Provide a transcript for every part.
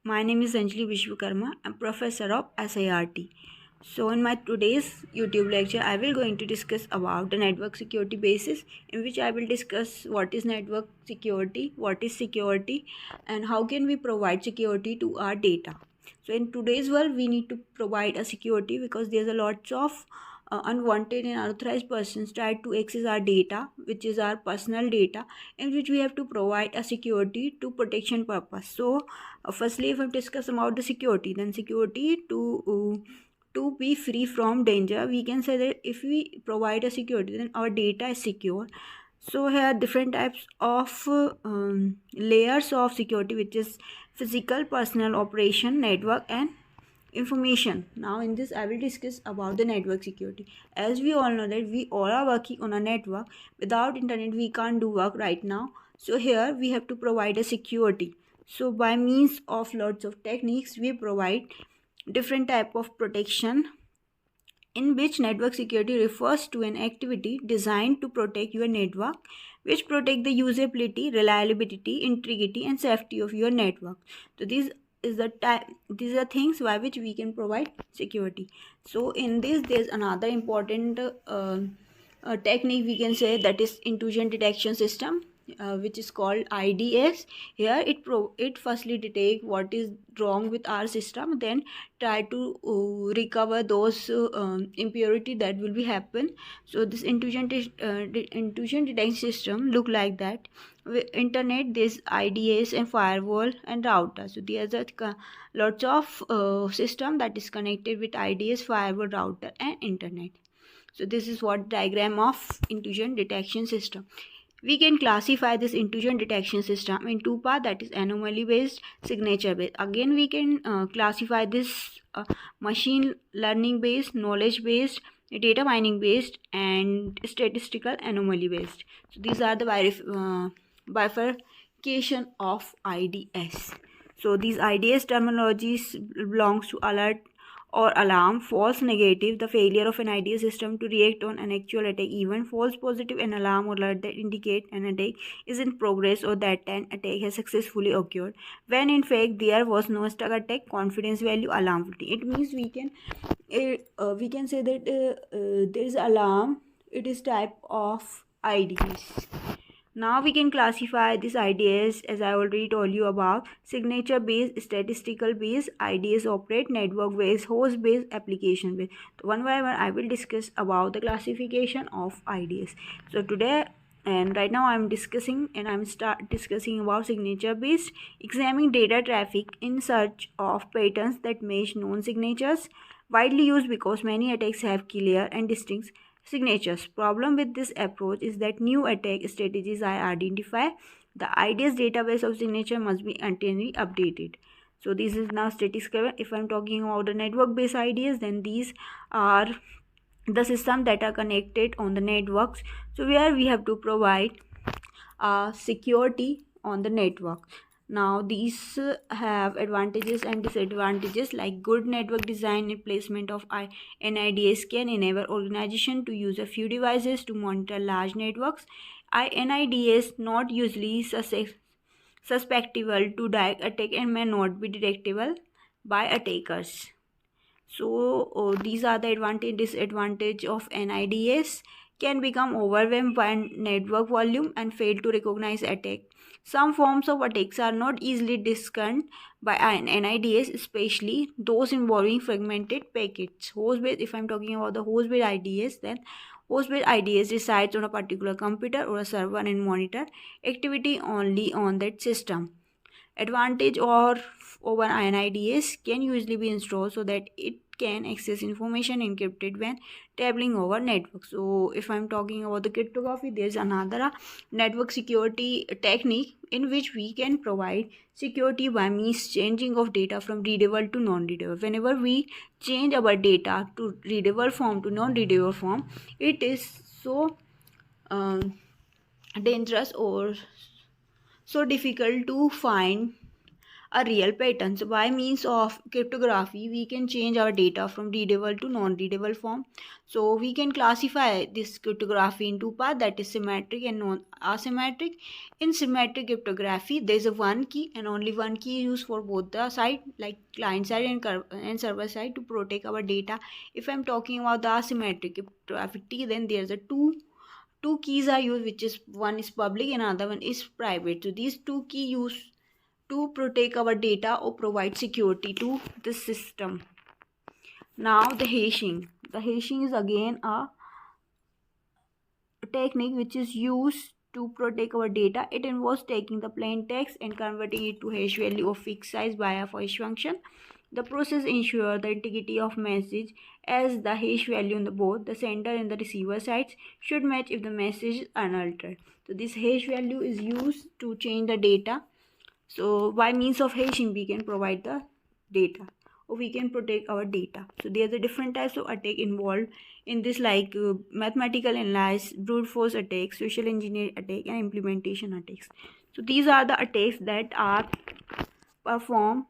My name is Anjali Vishwakarma. I'm professor of SIRT. So in my today's YouTube lecture, I will going to discuss about the network security basis, in which I will discuss what is network security, what is security, and how can we provide security to our data. So in today's world, we need to provide a security because there's a lots of unwanted and unauthorized persons try to access our data, which is our personal data, in which we have to provide a security to protection purpose. So firstly, if I discuss about the security, then security to be free from danger, we can say that if we provide a security, then our data is secure. So here are different types of layers of security, which is physical, personal, operation, network, and information. Now in this I will discuss about the network security. As we all know that we all are working on a network. Without internet we can't do work right now. So here we have to provide a security. So by means of lots of techniques, we provide different type of protection, in which network security refers to an activity designed to protect your network, which protect the usability, reliability, integrity, and safety of your network. So these are things by which we can provide security. So in this there's another important technique, we can say, that is intrusion detection system, which is called IDS. Here it firstly detect what is wrong with our system, then try to recover those impurity that will be happen. So this intrusion detection system look like that. With internet, there's IDS and firewall and router. So there's lots of system that is connected with IDS, firewall, router, and internet. So this is what diagram of intrusion detection system. We can classify this intrusion detection system in two parts, that is anomaly based, signature based. Again we can classify this machine learning based, knowledge based, data mining based, and statistical anomaly based. So these are the bifurcation of IDS. So these IDS terminologies belongs to alert or alarm, false negative, the failure of an IDS system to react on an actual attack event, false positive, an alarm or alert that indicate an attack is in progress or that an attack has successfully occurred, when in fact there was no stuck attack, confidence value, alarm 50. It means we can say that there is alarm, it is type of IDS. Now we can classify these IDS, as I already told you about: signature based, statistical based. IDS operate network based, host based, application based. So one by one I will discuss about the classification of IDS. So today and right now I'm discussing about signature based. Examining data traffic in search of patterns that match known signatures, widely used because many attacks have clear and distinct signatures. Problem with this approach is that new attack strategies are identified. The IDS database of signature must be continually updated. So this is now statistical. If I'm talking about the network based IDS, then these are the systems that are connected on the networks. So where we have to provide security on the network. Now these have advantages and disadvantages. Like good network design and placement of NIDS can enable organization to use a few devices to monitor large networks. NIDS not usually susceptible to direct attack and may not be detectable by attackers. So these are the disadvantage of NIDS. Can become overwhelmed by network volume and fail to recognize attack. Some forms of attacks are not easily discerned by NIDS, especially those involving fragmented packets. Host-based, if I'm talking about the host-based IDS, then host-based IDS resides on a particular computer or a server and monitor activity only on that system. Advantage or over NIDS can usually be installed so that it can access information encrypted when traveling over network. So if I'm talking about the cryptography, there's another network security technique in which we can provide security by means changing of data from readable to non-readable. Whenever we change our data to readable form to non-readable form, it is so dangerous or so difficult to find a real pattern. So by means of cryptography, we can change our data from readable to non-readable form. So we can classify this cryptography into part, that is symmetric and non-asymmetric. In symmetric cryptography, there is a one key and only one key used for both the side, like client side and server side, to protect our data. If I'm talking about the asymmetric cryptography, then there's a two keys are used, which is one is public and another one is private. So these two keys used to protect our data or provide security to the system. Now the hashing. The hashing is again a technique which is used to protect our data. It involves taking the plain text and converting it to hash value of fixed size via hash function. The process ensures the integrity of message, as the hash value on both the sender and the receiver sides should match if the message is unaltered. So this hash value is used to change the data. So by means of hashing, we can provide the data, or we can protect our data. So there are the different types of attack involved in this, like mathematical analysis, brute force attacks, social engineering attack, and implementation attacks. So these are the attacks that are performed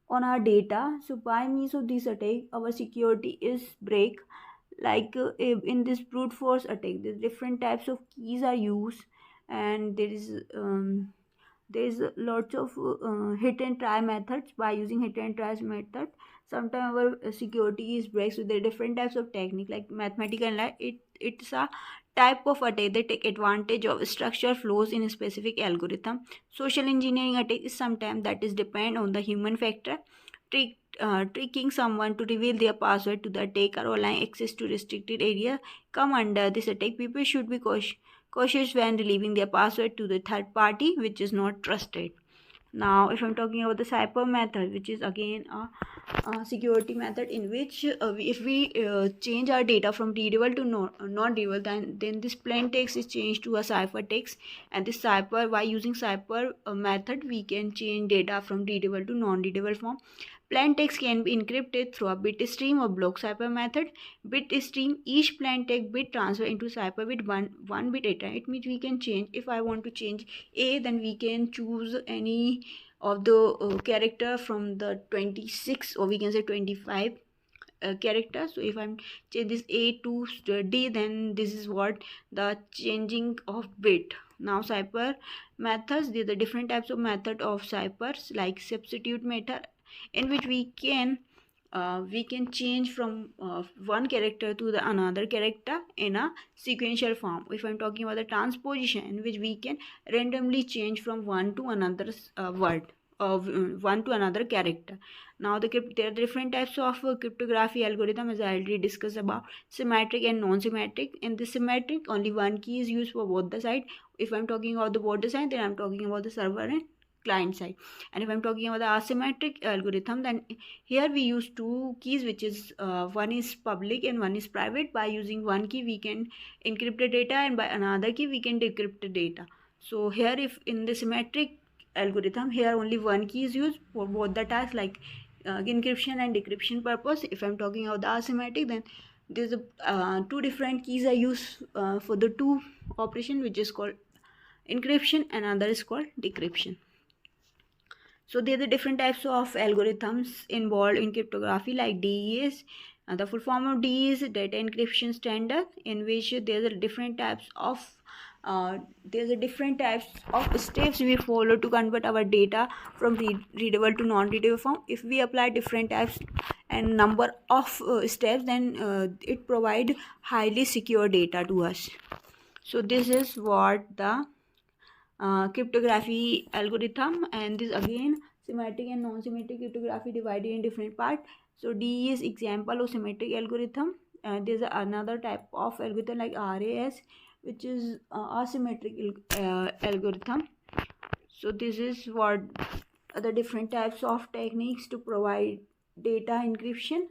on our data. So by means of this attack, our security is break. Like in this brute force attack, the different types of keys are used, and there is lots of hit and try methods. By using hit and try method, sometimes our security is breaks. So there are different types of technique, like mathematical analysis. It's a type of attack that take advantage of structure flows in a specific algorithm. Social engineering attack is sometimes that is depend on the human factor, tricking someone to reveal their password to the attacker or allowing access to restricted area come under this attack. People should be cautious when relieving their password to the third party which is not trusted. Now if I'm talking about the cipher method, which is again a security method in which if we change our data from readable to non-readable, then this plain text is changed to a cipher text. And this cipher, by using cipher method, we can change data from readable to non-readable form. Plain text can be encrypted through a bit stream or block cipher method. Bit stream, each plain text bit transfer into cipher bit one bit at a time. It means we can change, if I want to change A, then we can choose any of the character from the 26, or we can say 25 character. So if I'm change this A to D, then this is what the changing of bit. Now cipher methods, there are the different types of method of ciphers, like substitute method, in which we can change from one character to the another character in a sequential form. If I'm talking about the transposition, in which we can randomly change from one to another word, of one to another character. Now there are different types of cryptography algorithm, as I already discussed about symmetric and non-symmetric. In the symmetric, only one key is used for both the side. If I'm talking about the both the side, then I'm talking about the server and client side. And if I'm talking about the asymmetric algorithm, then here we use two keys, which is one is public and one is private. By using one key we can encrypt the data, and by another key we can decrypt the data. So here, if in the symmetric algorithm, here only one key is used for both the tasks, like encryption and decryption purpose. If I'm talking about the asymmetric, then there's two different keys are used for the two operation, which is called encryption and another is called decryption. So there are the different types of algorithms involved in cryptography, like DES. The full form of DE is Data Encryption Standard, in which there are different types of steps we follow to convert our data from readable to non-readable form. If we apply different types and number of steps, then it provide highly secure data to us. So this is what the cryptography algorithm. And this again, symmetric and non-symmetric cryptography divided in different parts. So D is example of symmetric algorithm. There's another type of algorithm like RAS, which is asymmetric algorithm. So this is what the different types of techniques to provide data encryption.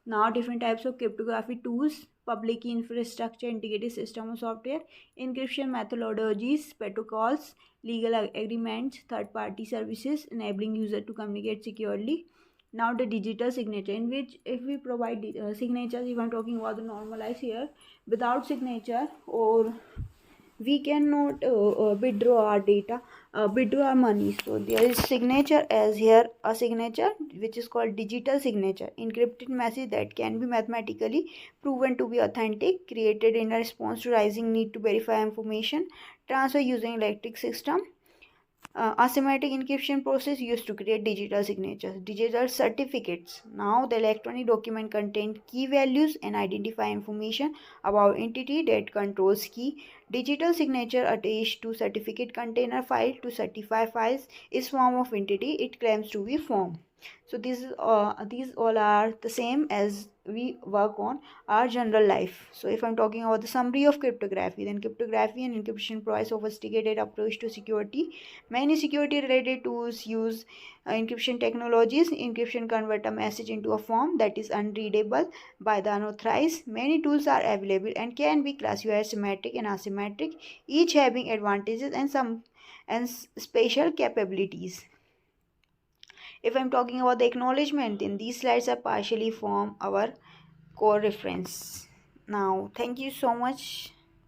Now different types of cryptography tools: public key infrastructure, integrated system of software, encryption methodologies, protocols, legal agreements, third-party services, enabling user to communicate securely. Now the digital signature, in which if we provide signatures, if I'm talking about the normalize here, without signature or we cannot withdraw our data, withdraw our money. So there is signature as here, a signature which is called digital signature, encrypted message that can be mathematically proven to be authentic, created in a response to rising need to verify information transfer using electric system. Asymmetric encryption process used to create digital signatures, digital certificates. Now the electronic document contain key values and identify information about entity that controls key. Digital signature attached to certificate container file to certify files is form of entity it claims to be form. So these all are the same as we work on our general life. So if I'm talking about the summary of cryptography, then cryptography and encryption provide sophisticated approach to security. Many security related tools use encryption technologies. Encryption convert a message into a form that is unreadable by the unauthorized. Many tools are available and can be classified as symmetric and asymmetric, each having advantages and some special capabilities. If I'm talking about the acknowledgement, then these slides are partially form our core reference. Now, thank you so much.